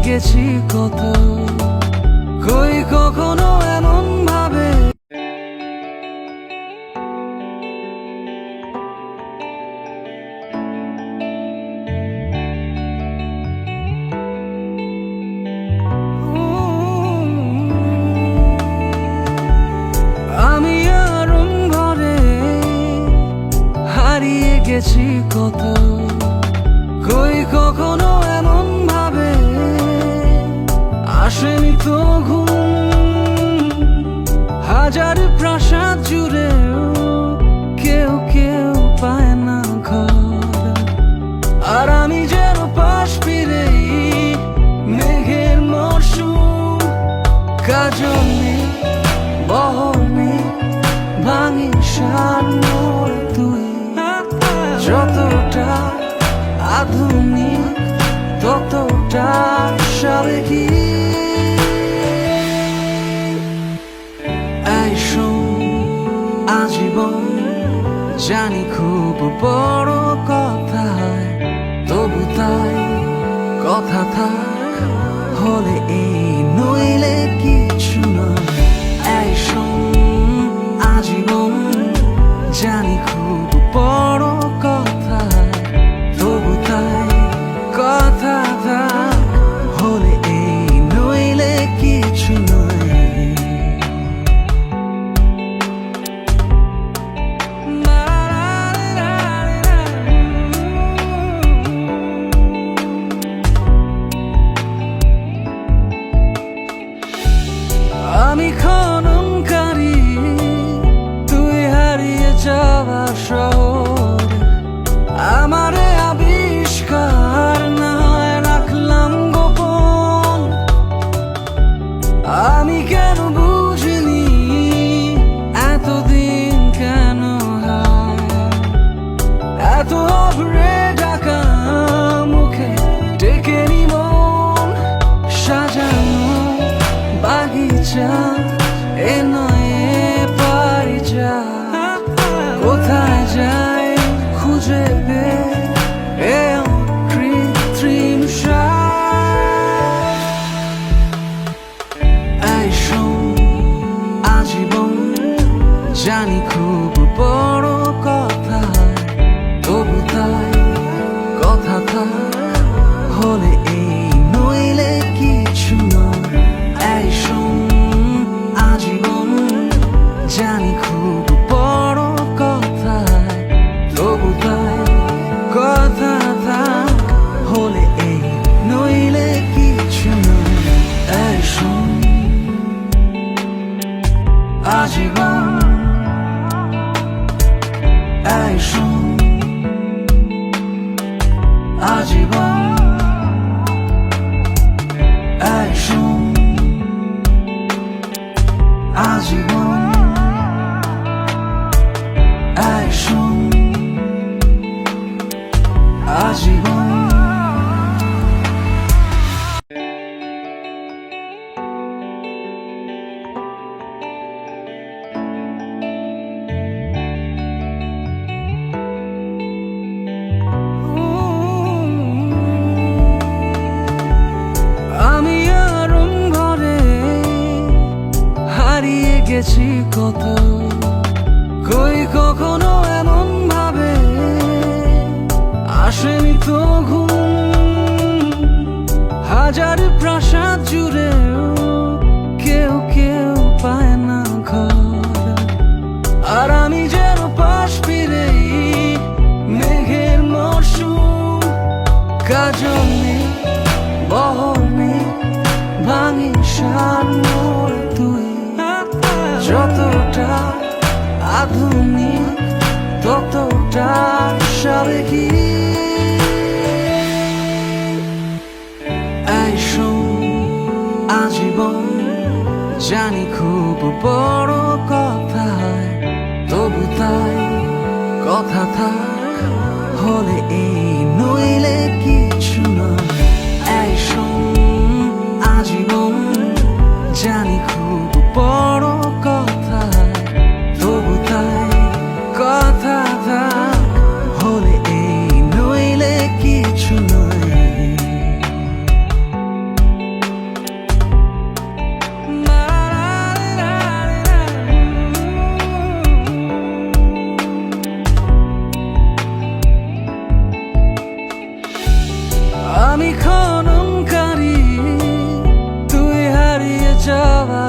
গেছি কত, কই কখনো এমন ভাবে। আমি আরম ঘরে হারিয়ে গেছি কত, কই কখনো এমন ভাবে আসেনি তো ঘুম। হাজার প্রাসাদ জুড়ে কেউ কেউ পায় না ঘর, আর আমি যেন পাশ ফিরেই মেঘের মরশুম। কাজল নেই, বহর নেই, ভাঙি সার মোর তুই। যতটা আধুনিক ততটা সাবেকি। এই শোন, আজীবন জানি খুব বড় কথা, তবু তাই কথা থাক হলে এই নইলে কিছু নয়। এই শোন, আজীবন জানি খুব বড় কথা, তবু তাই কথা থাক হলে এই নইলে কিছু নয়। আমি খননকারী, তুই হারিয়ে যাওয়া শহর। আমারে আবিষ্কার না রাখলাম গোপন। আমি কেন বুঝিনি এতদিন কেন হয় এত অভ্রে ঢাকা মুখে ডেকেনি মন। সাজানো বাগিচা এ নয় পারি যা, কোথায় যায় খুঁজে পেয়ে কৃত্রিম এই শোন, আজীবন জানি খুব বড় কথা, তবু তাই কথা থাক হলে এই নইলে কিছু নয়। এই শোন, আজীবন জানি খুব বড় কথা, তবু তাই কথা থাক হলে এই নইলে কিছু নয়। এই শোন, আজীবন, এই শোন, আজীবন, এই শোন, আজীবন, এই শোন, আজীবন। আমি আরম ঘরে হারিয়ে গেছি কত, কই কখনো এমন ভাবে আসেনি তো ঘুম। হাজার প্রাসাদ জুড়ে কেউ কেউ পায় না ঘর, আর আমি যেন পাশ ফিরেই মেঘের মরশুম। কাজল নেই, বহর নেই, ভাঙি সার মোর তুই। যতটা আধুনিক ততটা সাবেকি। এই শোন, আজীবন জানি খুব বড় কথা, তবু তাই কথা থাক হলে এই নইলে কিছু নয়। এই শোন, আজীবন জানি খুব বড় কথা, তবু তাই কথা থাক হলে এই নইলে কিছু নয়। খননকারী তুই হারিয়ে যাওয়া